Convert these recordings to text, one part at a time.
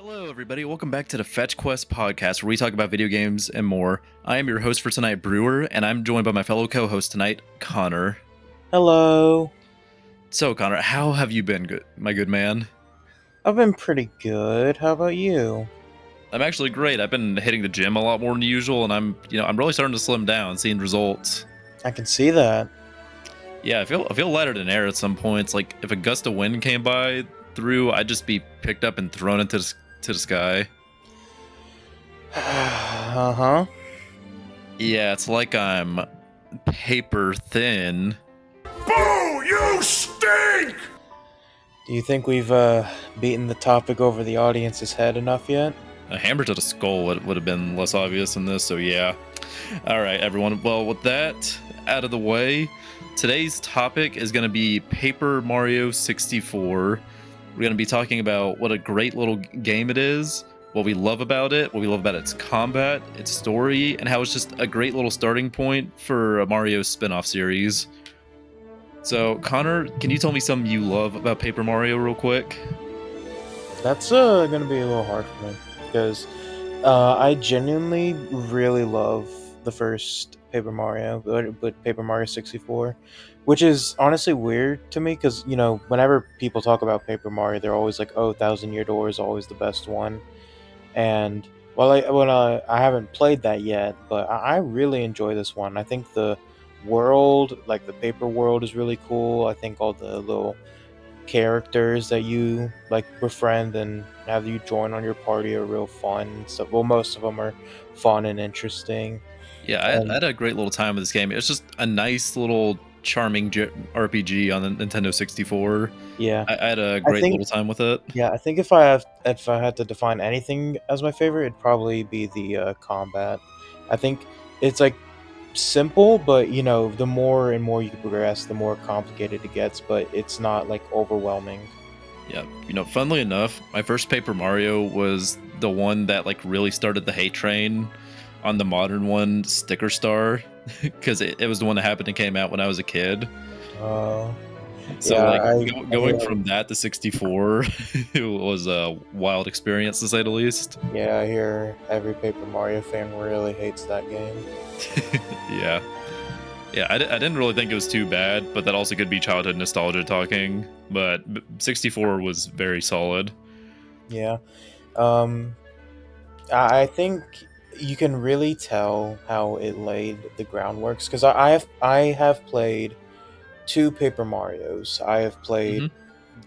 Hello, everybody. Welcome back to the Fetch Quest podcast, where we talk about video games and more. I am your host for tonight, Brewer, and I'm joined by my fellow co-host tonight, Connor. Hello. So, Connor, how have you been, my good man? I've been pretty good. How about you? I'm actually great. I've been hitting the gym a lot more than usual, and I'm really starting to slim down, seeing results. I can see that. Yeah, I feel lighter than air at some points. Like if a gust of wind came by through, I'd just be picked up and thrown into the sky. Uh-huh. Yeah, it's like I'm paper thin. Boo! You stink! Do you think we've beaten the topic over the audience's head enough yet? A hammer to the skull would have been less obvious than this, so yeah. All right, everyone. Well, with that out of the way, today's topic is going to be Paper Mario 64. We're going to be talking about what a great little game it is, what we love about it, what we love about its combat, its story, and how it's just a great little starting point for a Mario spin-off series. So, Connor, can you tell me something you love about Paper Mario real quick? That's gonna be a little hard for me because I genuinely really love the first Paper Mario, but Paper Mario 64, which is honestly weird to me because whenever people talk about Paper Mario, they're always like, "Oh, Thousand Year Door is always the best one," and I haven't played that yet, but I really enjoy this one. I think the world, like the paper world, is really cool. I think all the little characters that you like befriend and have you join on your party are real fun. So, well, most of them are fun and interesting. Yeah, I And had a great little time with this game. It's just a nice little charming RPG on the Nintendo 64. yeah, I had a I great think little time with it. yeah, I think if I had to define anything as my favorite, it'd probably be the combat. I think it's like simple, but the more and more you progress, the more complicated it gets, but it's not like overwhelming. Yeah, funnily enough, my first Paper Mario was the one that like really started the hate train on the modern one, Sticker Star, because it was the one that happened and came out when I was a kid. Uh, So yeah, like I going hear from that to 64, it was a wild experience to say the least. I hear every Paper Mario fan really hates that game. Yeah. Yeah, I didn't really think it was too bad, but that also could be childhood nostalgia talking. But 64 was very solid. Yeah. Um, I think you can really tell how it laid the groundworks because I have played two Paper Marios. I have played Hmm.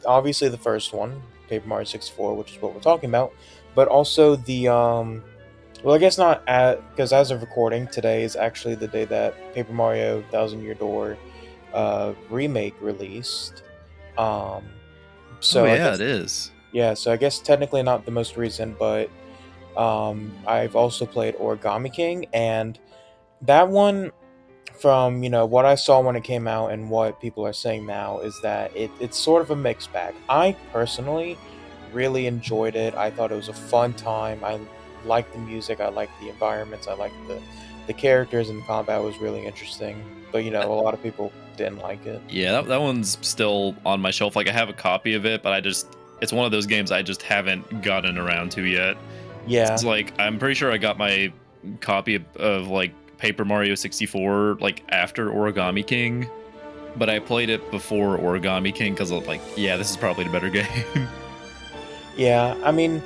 obviously the first one, Paper Mario 64, which is what we're talking about, but also the well, I guess not because as of recording, today is actually the day that Paper Mario Thousand Year Door remake released. Um, Oh so I yeah, it guess is. yeah, so I guess technically not the most recent, but I've also played Origami King, and that one, from what I saw when it came out and what people are saying now, is that it's sort of a mixed bag. I personally really enjoyed it. I thought it was a fun time. I liked the music. I liked the environments. I liked the characters, and the combat was really interesting. But a lot of people didn't like it. Yeah, that one's still on my shelf. Like I have a copy of it, but it's one of those games I just haven't gotten around to yet. It's Yeah, like I'm pretty sure I got my copy of like Paper Mario 64 like after Origami King, but I played it before Origami King because like, yeah, this is probably the better game. yeah. I mean,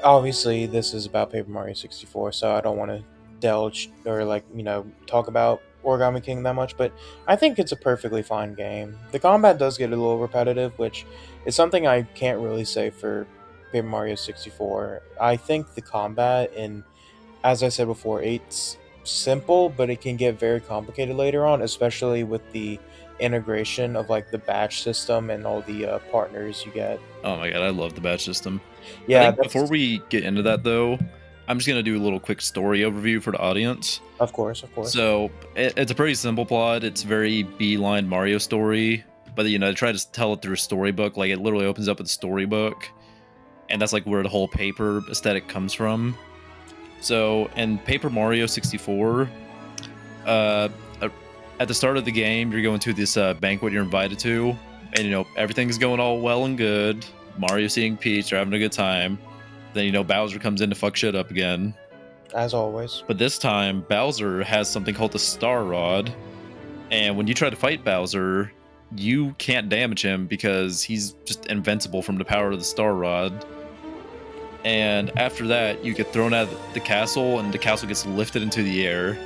obviously this is about Paper Mario 64, so I don't want to delge or talk about Origami King that much, but I think it's a perfectly fine game. The combat does get a little repetitive, which is something I can't really say for Paper Mario 64. I think the combat, and as I said before, it's simple, but it can get very complicated later on, especially with the integration of like the batch system and all the partners you get. Oh my god, I love the batch system. I Yeah, think before that's we get into that though, I'm just gonna do a little quick story overview for the audience. of course, of course. So it's a pretty simple plot. It's very beeline Mario story, but they try to tell it through a storybook. Like it literally opens up with a storybook, and that's like where the whole paper aesthetic comes from. So in Paper Mario 64, uh, uh, at the start of the game, you're going to this banquet you're invited to, and everything's going all well and good. Mario seeing Peach, they're having a good time. Then Bowser comes in to fuck shit up again. As always. But this time, Bowser has something called the Star Rod, and when you try to fight Bowser, you can't damage him because he's just invincible from the power of the Star Rod. And after that, you get thrown out of the castle, and the castle gets lifted into the air.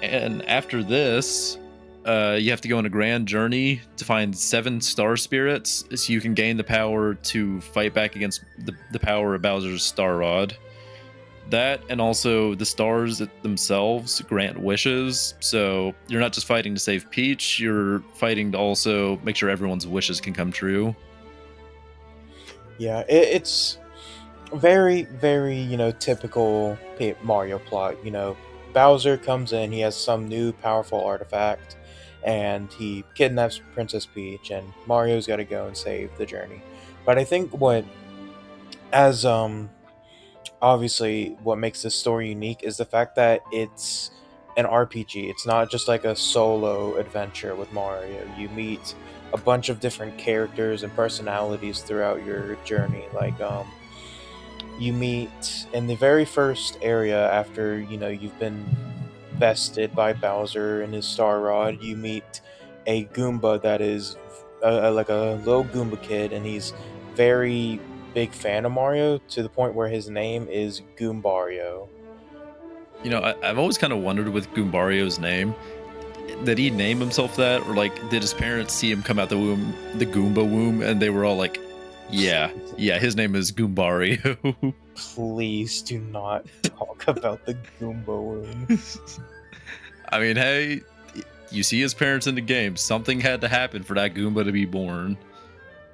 And after this, you have to go on a grand journey to find 7 star spirits so you can gain the power to fight back against the power of Bowser's Star Rod. That, and also the stars themselves grant wishes, so you're not just fighting to save Peach, you're fighting to also make sure everyone's wishes can come true. Yeah, it's very, very, typical Mario plot. Bowser comes in, he has some new powerful artifact, and he kidnaps Princess Peach, and Mario's got to go and save the journey. But I think obviously what makes this story unique is the fact that it's an RPG. It's not just like a solo adventure with Mario. You meet a bunch of different characters and personalities throughout your journey. Like you meet in the very first area after you've been bested by Bowser and his Star Rod, you meet a Goomba that is like a little Goomba kid, and he's very big fan of Mario to the point where his name is Goombario. I've always kind of wondered with Goombario's name, did he name himself that, or like did his parents see him come out the womb, the Goomba womb, and they were all like, yeah, his name is Goombario. Please do not talk about the Goomba womb. I mean, hey, you see his parents in the game. Something had to happen for that Goomba to be born,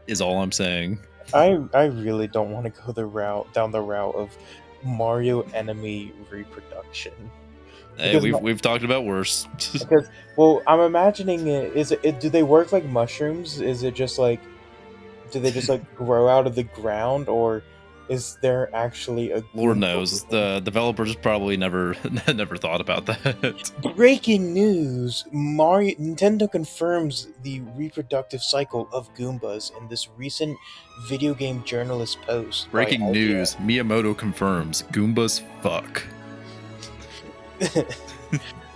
is all I'm saying. I really don't want to go down the route of Mario enemy reproduction. Hey, we've talked about worse. Because, well, I'm imagining do they work like mushrooms? Is it just like, do they just like grow out of the ground, or is there actually a Lord knows, the developers probably never thought about that. Breaking news! Nintendo confirms the reproductive cycle of Goombas in this recent video game journalist post. Breaking news, Miyamoto confirms Goombas fuck.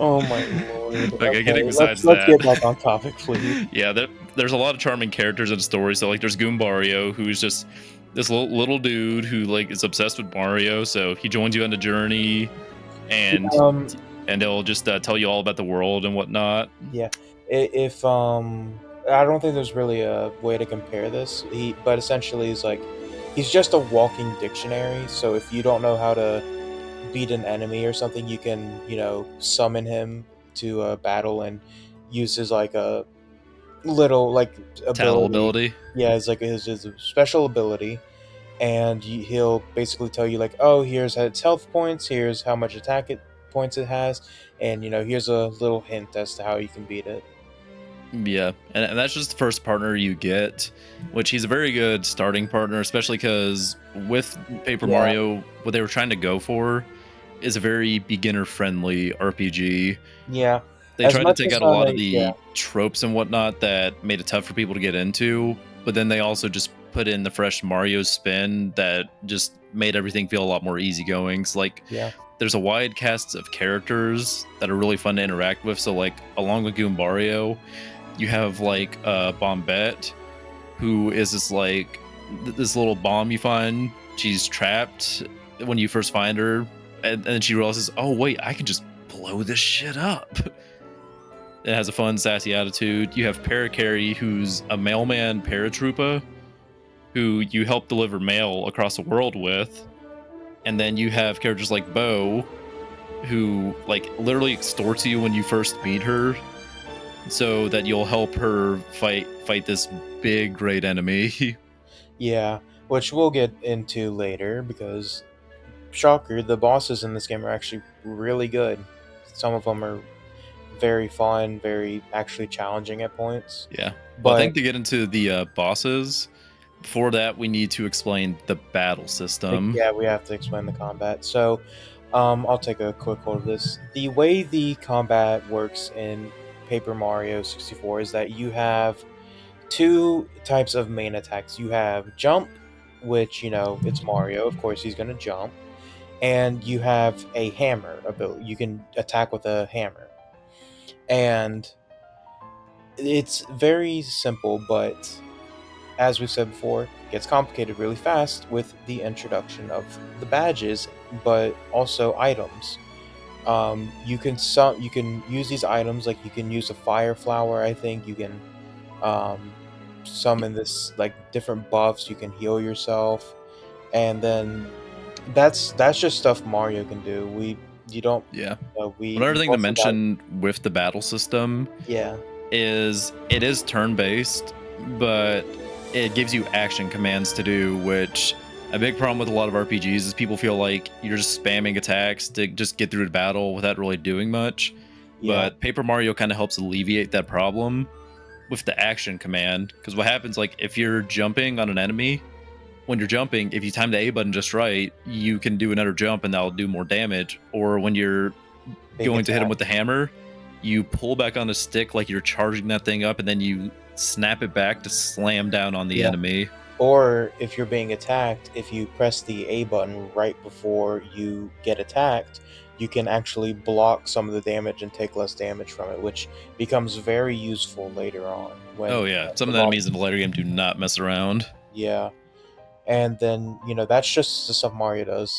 Oh my lord. Okay, getting besides let's that. get back on topic, please. Yeah, there's a lot of charming characters in the story. So like there's Goombario, who's just this little dude who like is obsessed with Mario. So he joins you on the journey, and they'll just tell you all about the world and whatnot. Yeah, if I don't think there's really a way to compare this. But essentially, he's just a walking dictionary. So if you don't know how to beat an enemy or something, you can summon him to battle and use his like a little like ability. Yeah, it's like his special ability, and he'll basically tell you like, oh, here's its health points, here's how much attack points it has, and here's a little hint as to how you can beat it. Yeah, and that's just the first partner you get, which he's a very good starting partner, especially because with Paper Mario, what they were trying to go for is a very beginner-friendly RPG. Yeah. They tried to take out a lot of the tropes and whatnot that made it tough for people to get into, but then they also just put in the fresh Mario spin that just made everything feel a lot more easygoing. So there's a wide cast of characters that are really fun to interact with. So like along with Goombario, you have like Bombette, who is this little bomb you find. She's trapped when you first find her, and then she realizes, oh wait, I can just blow this shit up. It has a fun, sassy attitude. You have Parakarry, who's a mailman paratrooper, who you help deliver mail across the world with. And then you have characters like Bo, who like literally extorts you when you first meet her, so that you'll help her fight this big, great enemy. Yeah, which we'll get into later, because shocker, the bosses in this game are actually really good. Some of them are very fun, very actually challenging at points. Yeah. But I think to get into the bosses, before that, we need to explain the battle system. Yeah, we have to explain the combat. So, I'll take a quick hold of this. The way the combat works in Paper Mario 64 is that you have two types of main attacks. You have jump, which it's Mario. Of course, he's gonna jump, and you have a hammer ability. You can attack with a hammer, and it's very simple, but as we've said before, it gets complicated really fast with the introduction of the badges, but also items. You can use these items, like you can use a fire flower. I think you can um, summon this like different buffs. You can heal yourself, and then that's just stuff Mario can do. We you don't Yeah. we Another we've thing to also got mention with the battle system yeah is it is turn-based, but it gives you action commands to do, which a big problem with a lot of RPGs is people feel like you're just spamming attacks to just get through the battle without really doing much. yeah But Paper Mario kind of helps alleviate that problem with the action command. Because what happens, like if you're jumping on an enemy, when you're jumping, if you time the A button just right, you can do another jump and that'll do more damage. Or when you're big going to hit him attack. with the hammer, you pull back on the stick like you're charging that thing up, and then you snap it back to slam down on the Yeah. enemy. Or if you're being attacked, if you press the A button right before you get attacked, you can actually block some of the damage and take less damage from it, which becomes very useful later on. When Oh yeah, some of the the enemies in the later game do not mess around. yeah, and then that's just the stuff Mario does.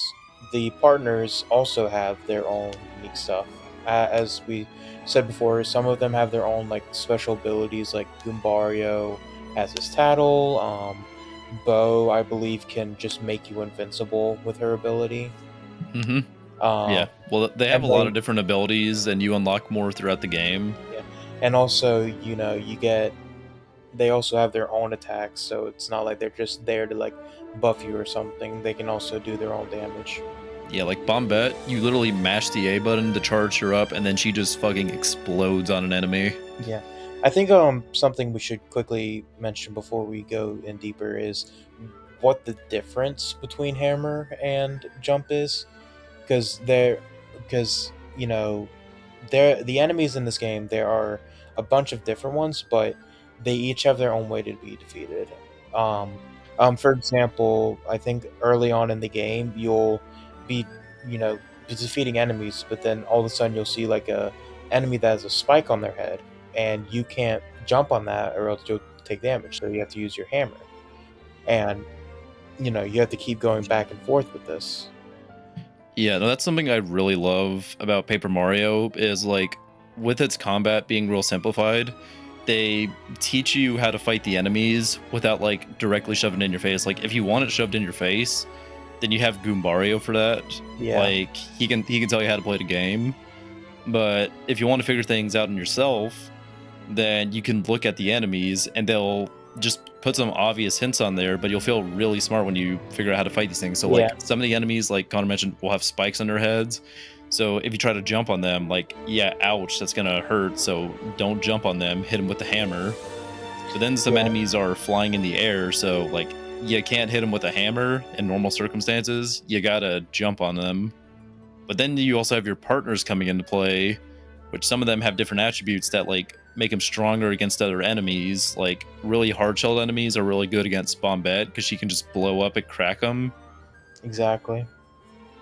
The partners also have their own unique stuff. As we said before, some of them have their own like special abilities. Like Goombario has his tattle. Bo, I believe, can just make you invincible with her ability. Hmm. Um, Yeah, well, they have and a lot they of different abilities, and you unlock more throughout the game. yeah, and also you get they also have their own attacks, so it's not like they're just there to like buff you or something. They can also do their own damage. Yeah, like Bombette, you literally mash the A button to charge her up, and then she just fucking explodes on an enemy. Yeah. I think something we should quickly mention before we go in deeper is what the difference between hammer and jump is, because because the enemies in this game, there are a bunch of different ones, but they each have their own way to be defeated. Um, for example, I think early on in the game you'll be you know be defeating enemies, but then all of a sudden you'll see like a enemy that has a spike on their head, and you can't jump on that or else you'll take damage. So you have to use your hammer, and you have to keep going back and forth with this. Yeah, no, that's something I really love about Paper Mario is like with its combat being real simplified, they teach you how to fight the enemies without like directly shoving it in your face. Like if you want it shoved in your face, then you have Goombario for that. Yeah. Like he can tell you how to play the game. But if you want to figure things out in yourself, then you can look at the enemies and they'll just put some obvious hints on there, but you'll feel really smart when you figure out how to fight these things. So like Yeah. some of the enemies, like Connor mentioned, will have spikes on their heads. So if you try to jump on them, like, yeah, ouch, that's gonna hurt. So don't jump on them, hit them with the hammer. But then some Yeah. enemies are flying in the air, so like you can't hit them with a hammer in normal circumstances. You gotta jump on them. But then you also have your partners coming into play, which some of them have different attributes that like make them stronger against other enemies. Like really hard-shelled enemies are really good against Bombette because she can just blow up and crack them. Exactly.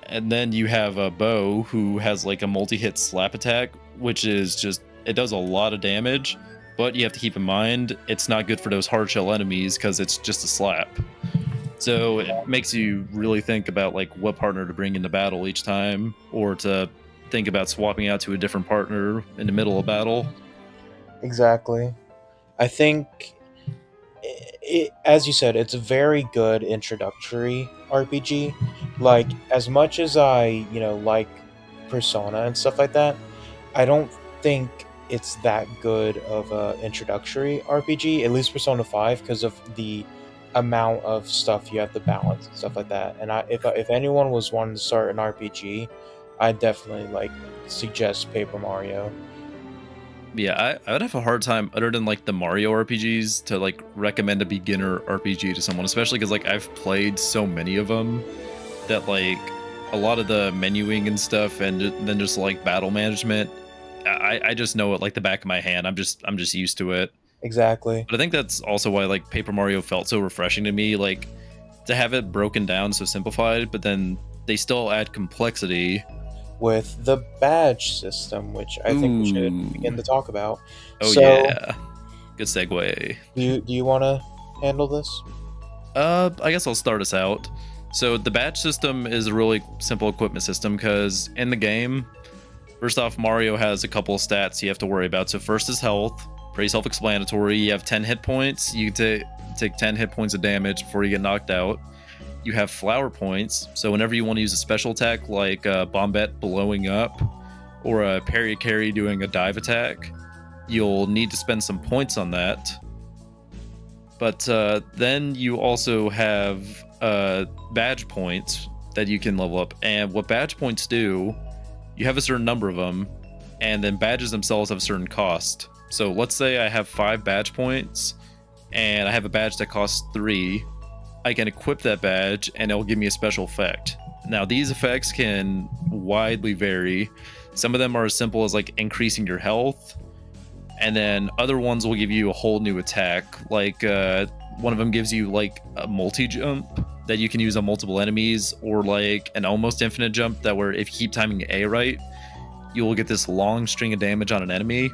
And then you have a Bo who has like a multi-hit slap attack, which is just it does a lot of damage. But you have to keep in mind it's not good for those hard shell enemies because it's just a slap. So it makes you really think about like what partner to bring into battle each time, or to think about swapping out to a different partner in the middle of battle. Exactly. I think, as you said, it's a very good introductory RPG. Like, as much as I, like Persona and stuff like that, I don't think it's that good of a introductory RPG. At least Persona 5, because of the amount of stuff you have to balance and stuff like that. And if anyone was wanting to start an RPG, I'd definitely like suggest Paper Mario. Yeah, I would have a hard time, other than like the Mario RPGs, to like recommend a beginner RPG to someone, especially because like I've played so many of them that like a lot of the menuing and stuff, and then just like battle management, I just know it like the back of my hand. I'm just used to it. Exactly. But I think that's also why like Paper Mario felt so refreshing to me, like to have it broken down so simplified, but then they still add complexity. With the badge system, which I think we should Ooh. begin to talk about. Oh So, yeah. Good segue. do you want to handle this? I guess I'll start us out. So the badge system is a really simple equipment system because in the game, first off, Mario has a couple of stats you have to worry about. So first is health, pretty self-explanatory. You have 10 hit points. You take 10 hit points of damage before you get knocked out. You have flower points. So whenever you want to use a special attack like Bombette blowing up or a Parry Carry doing a dive attack, you'll need to spend some points on that. But then you also have badge points that you can level up. And what badge points do, you have a certain number of them, and then badges themselves have a certain cost. So let's say I have 5 badge points, and I have a badge that costs 3. I can equip that badge, and it'll give me a special effect. Now, these effects can widely vary. Some of them are as simple as like increasing your health, and then other ones will give you a whole new attack. Like one of them gives you like a multi-jump that you can use on multiple enemies, or like an almost infinite jump that where if you keep timing A right, you will get this long string of damage on an enemy.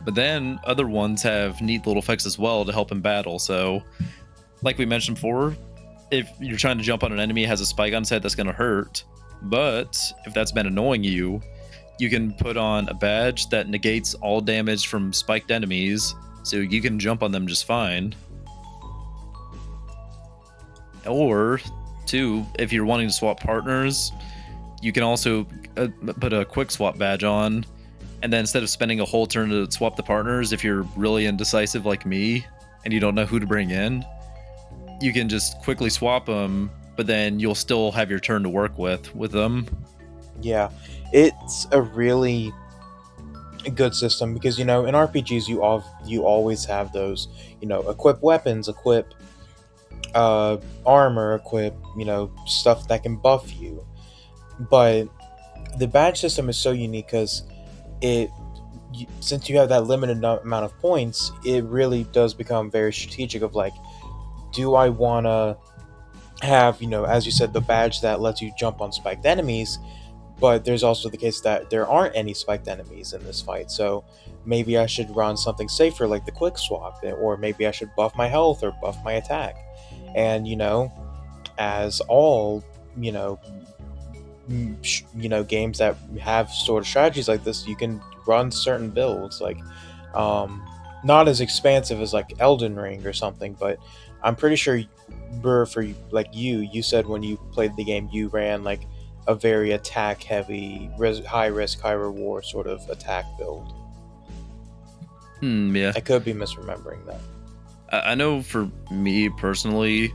But then other ones have neat little effects as well to help in battle. So like we mentioned before, if you're trying to jump on an enemy, it has a spike on set that's going to hurt. But if that's been annoying you, you can put on a badge that negates all damage from spiked enemies, so you can jump on them just fine. Or, two, if you're wanting to swap partners, you can also put a quick swap badge on, and then instead of spending a whole turn to swap the partners, if you're really indecisive like me, and you don't know who to bring in, you can just quickly swap them, but then you'll still have your turn to work with them. Yeah, it's a really good system because in RPGs you always have those equip weapons, equip armor, equip stuff that can buff you. But the badge system is so unique because since you have that limited amount of points, it really does become very strategic of like, do I want to have as you said, the badge that lets you jump on spiked enemies, but there's also the case that there aren't any spiked enemies in this fight, so maybe I should run something safer like the quick swap, or maybe I should buff my health or buff my attack. And as all games that have sort of strategies like this, you can run certain builds like not as expansive as like Elden Ring or something, but I'm pretty sure for like you said when you played the game you ran like a very attack heavy, high risk high reward sort of attack build. Yeah, I could be misremembering that. I know for me personally,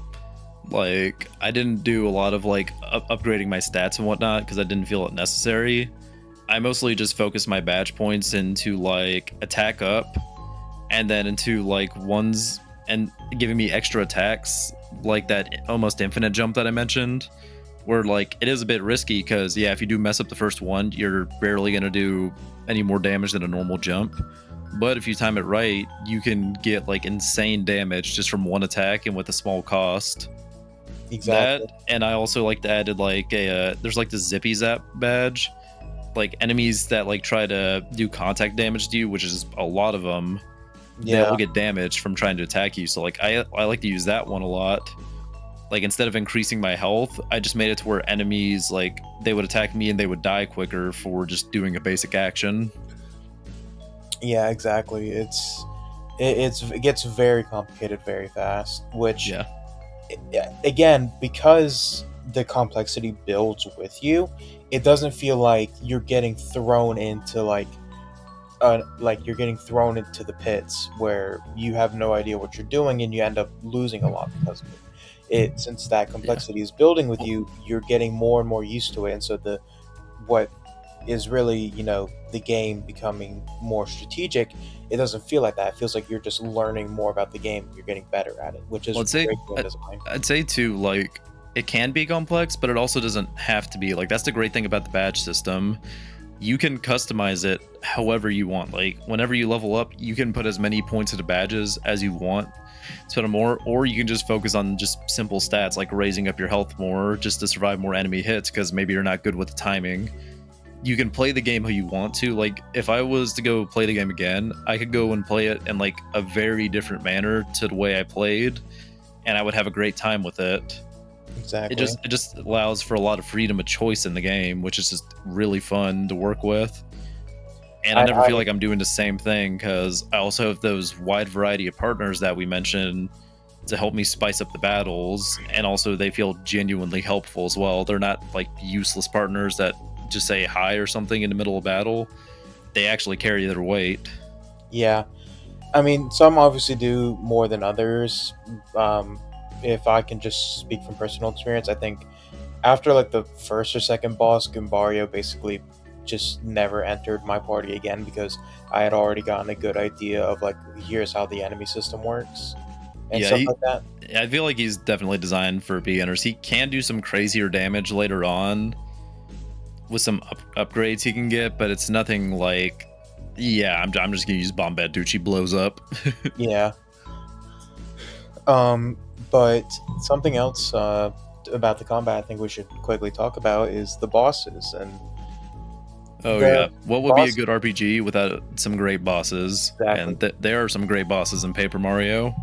like I didn't do a lot of like upgrading my stats and whatnot because I didn't feel it necessary. I mostly just focused my badge points into like attack up, and then into like ones and giving me extra attacks like that almost infinite jump that I mentioned, where like it is a bit risky because yeah, if you do mess up the first one, you're barely gonna do any more damage than a normal jump. But if you time it right, you can get like insane damage just from one attack and with a small cost. Exactly. That, and I also like to add like there's like the Zippy Zap badge, like enemies that like try to do contact damage to you, which is a lot of them. Yeah. They'll get damaged from trying to attack you. So like I like to use that one a lot. Like instead of increasing my health, I just made it to where enemies like they would attack me and they would die quicker for just doing a basic action. Yeah, exactly. It gets very complicated very fast, which Yeah. Again, because the complexity builds with you, it doesn't feel like you're getting thrown into like you're getting thrown into the pits where you have no idea what you're doing and you end up losing a lot because of it. Since that complexity is building with you, you're getting more and more used to it, and so what is really the game becoming more strategic, it doesn't feel like that. It feels like you're just learning more about the game. You're getting better at it, which is great game design. I'd say too, like it can be complex, but it also doesn't have to be. Like that's the great thing about the badge system. you can customize it however you want. Like whenever you level up, you can put as many points into badges as you want, spend more, or you can just focus on just simple stats like raising up your health more just to survive more enemy hits because maybe you're not good with the timing. You can play the game how you want to. Like if I was to go play the game again, I could go and play it in like a very different manner to the way I played, and I would have a great time with it. Exactly. It just allows for a lot of freedom of choice in the game, which is just really fun to work with. And I never feel like I'm doing the same thing because I also have those wide variety of partners that we mentioned to help me spice up the battles, and also they feel genuinely helpful as well. They're not like useless partners that just say hi or something in the middle of battle. They actually carry their weight. Yeah. I mean, some obviously do more than others. If I can just speak from personal experience, I think after like the first or second boss, Gumbario basically just never entered my party again because I had already gotten a good idea of like, here's how the enemy system works and stuff like that. I feel like he's definitely designed for beginners. He can do some crazier damage later on with some upgrades he can get, but it's nothing like, yeah, I'm just gonna use Bombadouchi, he blows up. Yeah. But something else about the combat I think we should quickly talk about is the bosses. And what would be a good RPG without some great bosses? Exactly. And there are some great bosses in Paper Mario.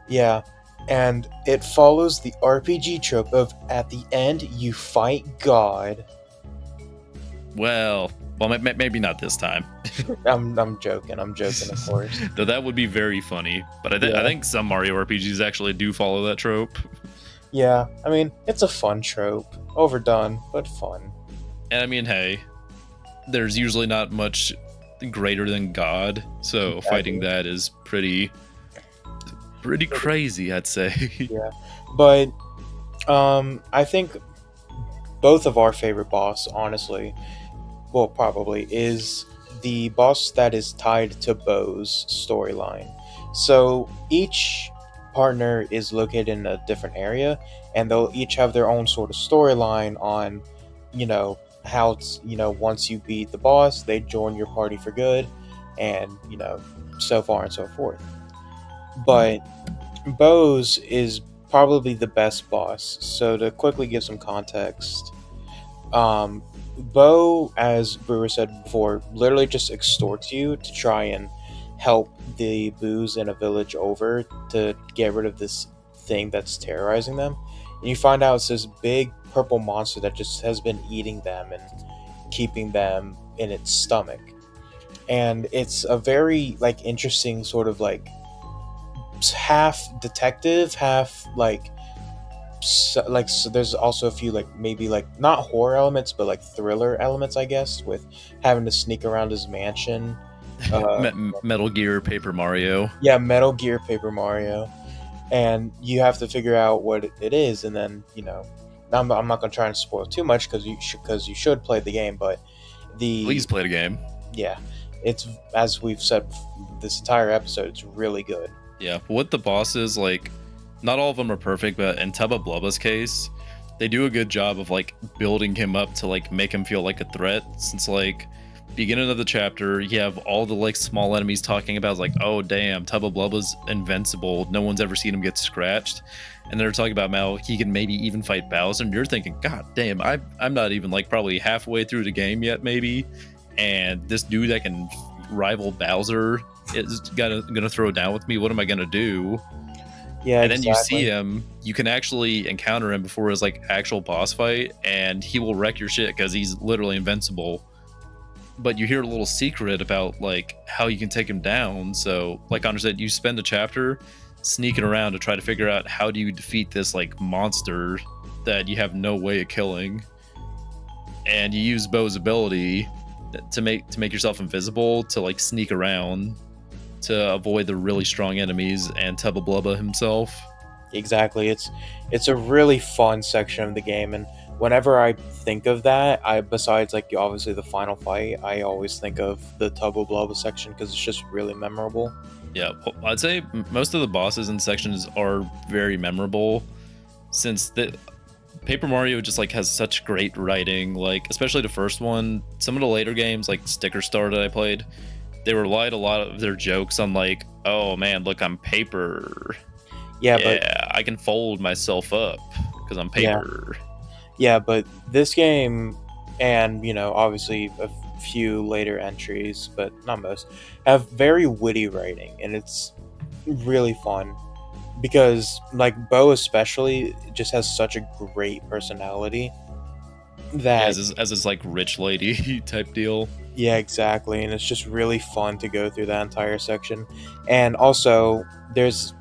Yeah, and it follows the RPG trope of at the end you fight God. Well, maybe not this time. I'm joking, of course. Though that would be very funny. But I think some Mario RPGs actually do follow that trope. Yeah, I mean, it's a fun trope. Overdone, but fun. And I mean, hey, there's usually not much greater than God, so fighting that is pretty crazy, I'd say. Yeah, but I think both of our favorite boss, honestly, well, probably, is the boss that is tied to Bow's storyline. So each partner is located in a different area, and they'll each have their own sort of storyline on, how it's, once you beat the boss, they join your party for good, and, so far and so forth. But Bow's is probably the best boss. So to quickly give some context, Bow, as Brewer said before, literally just extorts you to try and help the Boos in a village over to get rid of this thing that's terrorizing them. And you find out it's this big purple monster that just has been eating them and keeping them in its stomach. And it's a very interesting sort of half detective, half so there's also a few maybe not horror elements but thriller elements, I guess, with having to sneak around his mansion. Metal Gear Paper Mario. Yeah, Metal Gear Paper Mario, and you have to figure out what it is, and then I'm not gonna try and spoil too much because you should play the game, but please play the game. Yeah, it's, as we've said this entire episode, it's really good. Yeah, with the bosses, not all of them are perfect, but in Tubba Blubba's case, they do a good job of building him up to make him feel like a threat. Since beginning of the chapter, you have all the small enemies talking about oh damn, Tubba Blubba's invincible. No one's ever seen him get scratched, and they're talking about how he can maybe even fight Bowser. And you're thinking, God damn, I'm not even probably halfway through the game yet, maybe, and this dude that can rival Bowser is gonna throw down with me. What am I gonna do? Yeah, and then you see him, you can actually encounter him before his actual boss fight, and he will wreck your shit because he's literally invincible. But you hear a little secret about how you can take him down. So Andre said, you spend a chapter sneaking around to try to figure out how do you defeat this monster that you have no way of killing, and you use Bow's ability to make yourself invisible to sneak around to avoid the really strong enemies and Tubba Blubba himself. Exactly. It's a really fun section of the game, and whenever I think of that, besides obviously the final fight, I always think of the Tubba Blubba section because it's just really memorable. Yeah, I'd say most of the bosses and sections are very memorable, since Paper Mario just like has such great writing, like especially the first one. Some of the later games, like Sticker Star that I played, they relied a lot of their jokes on like, oh man, look, I'm paper. Yeah, Yeah, I can fold myself up because I'm Yeah. paper. but this game, and obviously a few later entries, but not most, have very witty writing, and it's really fun because like Bo especially just has such a great personality that As this like rich lady type deal. yeah, exactly, and it's just really fun to go through that entire section. And also, there's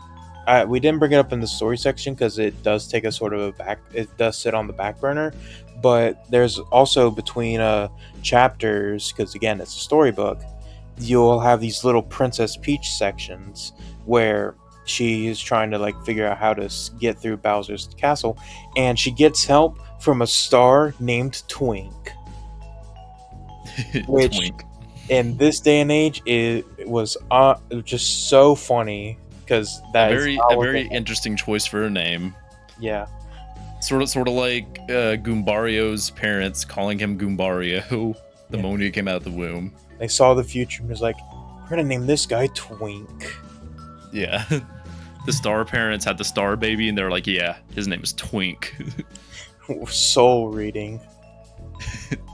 we didn't bring it up in the story section because it does take a sort of a back. It does sit on the back burner, but there's also between chapters, because again, it's a storybook. You'll have these little Princess Peach sections where she is trying to like figure out how to get through Bowser's castle, and she gets help from a star named Twink. Which- Twink. In this day and age, it was just so funny because that is A not what very they- interesting choice for a name. yeah. Sort of like Goombario's parents calling him Goombario the Yeah. moment he came out of the womb. They saw the future and was like, we're gonna name this guy Twink. Yeah. The Star parents had the Star baby, and they're like, yeah, his name is Twink. Soul reading.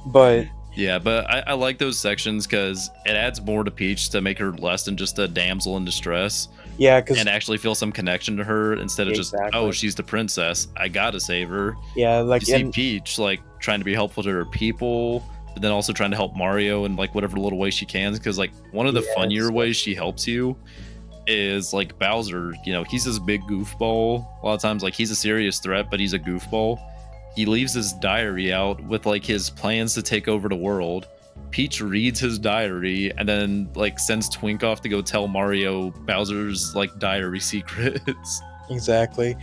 But Yeah, but I like those sections because it adds more to Peach to make her less than just a damsel in distress yeah, because and actually feel some connection to her instead of just, Exactly. oh, she's the princess, I gotta save her. yeah, like You see and, Peach like trying to be helpful to her people, but then also trying to help Mario in like whatever little way she can. Because like one of the Yeah, funnier it's- ways she helps you is like Bowser. You know, he's this big goofball. A lot of times, like he's a serious threat, but he's a goofball. He leaves his diary out with like his plans to take over the world. Peach reads his diary and then like sends Twink off to go tell Mario Bowser's like diary secrets. exactly.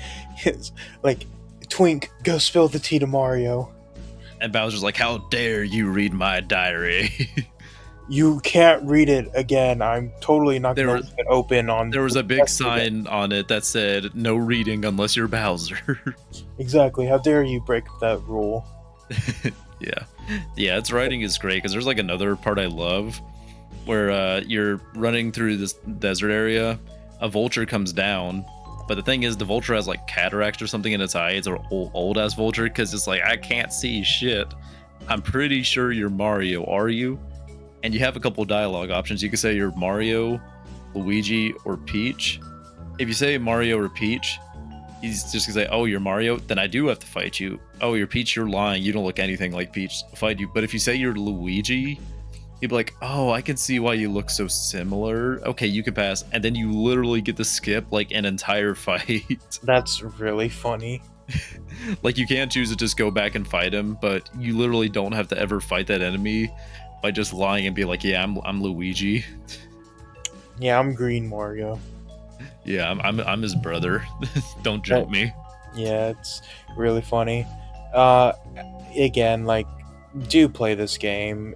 It's like Twink, go spill the tea to Mario. And Bowser's like, how dare you read my diary? You can't read it again. I'm totally not There gonna was- leave it open on. There was a big Yesterday. sign on it that said, no reading unless you're Bowser. Exactly. How dare you break that rule? Yeah. Yeah, its writing is great because there's like another part I love where you're running through this desert area, a vulture comes down, but the thing is the vulture has like cataracts or something in its eye. It's an old ass vulture because it's like, I can't see shit. I'm pretty sure you're Mario, are you? And you have a couple dialogue options. You can say you're Mario, Luigi, or Peach. If you say Mario or Peach, he's just gonna say, oh, you're Mario, then I do have to fight you. Oh, you're Peach, you're lying, you don't look anything like Peach, I'll fight you. But if you say you're Luigi, he'd be like, oh, I can see why you look so similar. Okay, you can pass. And then you literally get to skip like an entire fight. That's really funny. Like you can't choose to just go back and fight him, but you literally don't have to ever fight that enemy by just lying and be like, yeah, I'm Luigi. Yeah, I'm Green Mario. Yeah, I'm his brother. Don't jump me. Yeah, it's really funny. Again, like, do play this game.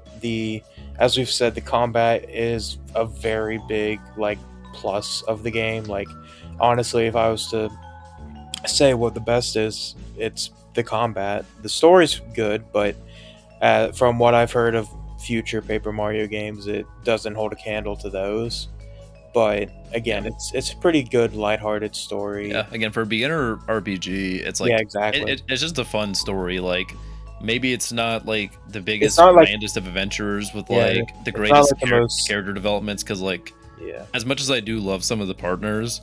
As we've said, the combat is a very big like plus of the game. Like, honestly, if I was to say what the best is, it's the combat. The story's good, but from what I've heard of future Paper Mario games, it doesn't hold a candle to those. But again, it's a pretty good, lighthearted story. Yeah, again, for a beginner RPG, it's like yeah, exactly. it's just a fun story. Like maybe it's not like the biggest, not like- grandest of adventures with Yeah, like the not greatest like the most- character developments. Because like yeah. as much as I do love some of the partners,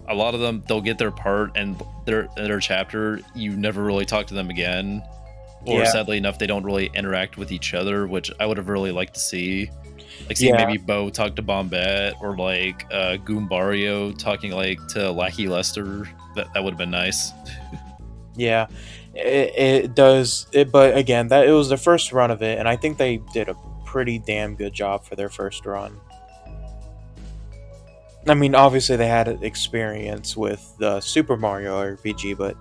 a lot of them they'll get their part and their chapter. You never really talk to them again, or Yeah. sadly enough, they don't really interact with each other, which I would have really liked to see. Like seeing Yeah. maybe Bo talk to Bombette or like Goombario talking like to Lackey Lester. That would have been nice. Yeah, it does. But again, it was the first run of it, and I think they did a pretty damn good job for their first run. I mean, obviously they had experience with the Super Mario RPG, but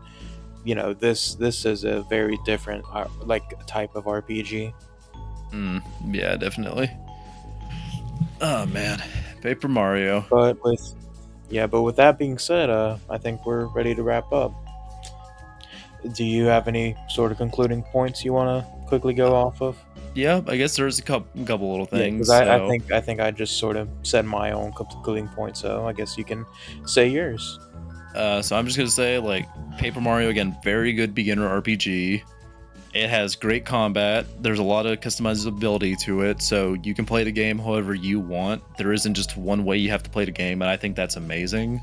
this is a very different like type of RPG. Yeah, definitely. Oh man, Paper Mario. But with that being said, I think we're ready to wrap up. do you have any sort of concluding points you want to quickly go off of? Yeah, I guess there's a couple little Yeah, things. because I So, think I just sort of said my own concluding point, so I guess you can say yours. so I'm just gonna say like Paper Mario again, very good beginner RPG. It has great combat. There's a lot of customizability to it, so you can play the game however you want. There isn't just one way you have to play the game, and I think that's amazing.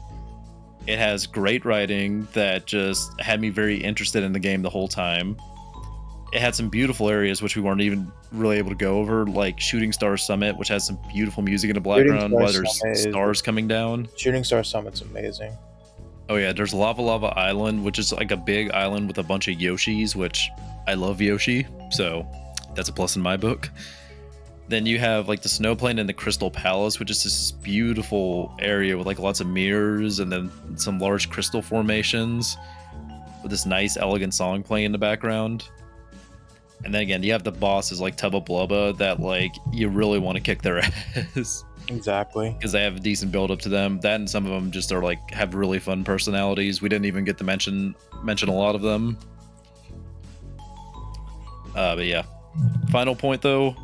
It has great writing that just had me very interested in the game the whole time. It had some beautiful areas which we weren't even really able to go over, like Shooting Star Summit, which has some beautiful music in the Shooting background Star while there's Summit is- stars coming down. Shooting Star Summit's amazing. Oh yeah, there's Lava Lava Island, which is like a big island with a bunch of Yoshis, which I love Yoshi, so that's a plus in my book. Then you have like the Snow Plain and the Crystal Palace, which is just this beautiful area with like lots of mirrors and then some large crystal formations with this nice elegant song playing in the background. And then again, you have the bosses like Tubba Blubba that like you really want to kick their ass Exactly. because they have a decent build up to them. That and some of them just are like have really fun personalities. We didn't even get to mention a lot of them. But yeah, final point though,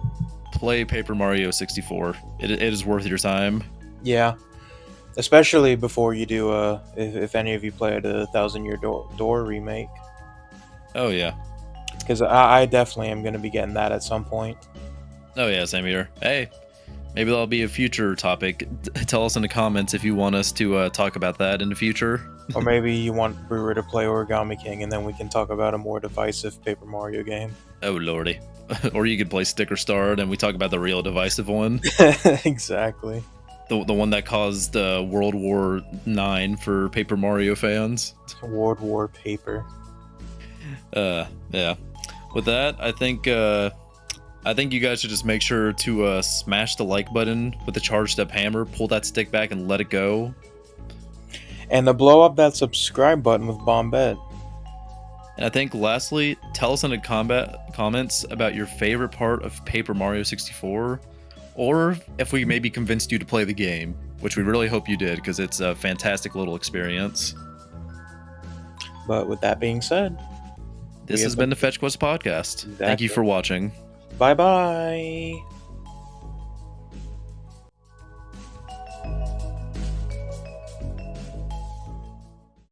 play Paper Mario 64. It is worth your time. Yeah. Especially before you do if any of you played a Thousand Year Door remake, Oh yeah. because I definitely am going to be getting that at some point. Oh yeah, same here. Hey, maybe that'll be a future topic. Tell us in the comments if you want us to talk about that in the future. Or maybe you want Brewer to play Origami King, and then we can talk about a more divisive Paper Mario game. Oh lordy. Or you could play Sticker Star and we talk about the real divisive one. Exactly. The one that caused World War IX for Paper Mario fans. World War Paper. Yeah. With that, I think you guys should just make sure to smash the like button with the charged up hammer, pull that stick back and let it go. And to blow up that subscribe button with Bombette. And I think lastly, tell us in the comments about your favorite part of Paper Mario 64, or if we maybe convinced you to play the game, which we really hope you did because it's a fantastic little experience. But with that being said, This We has have been the Fetch Quest podcast. Thank you Exactly. for watching. bye bye.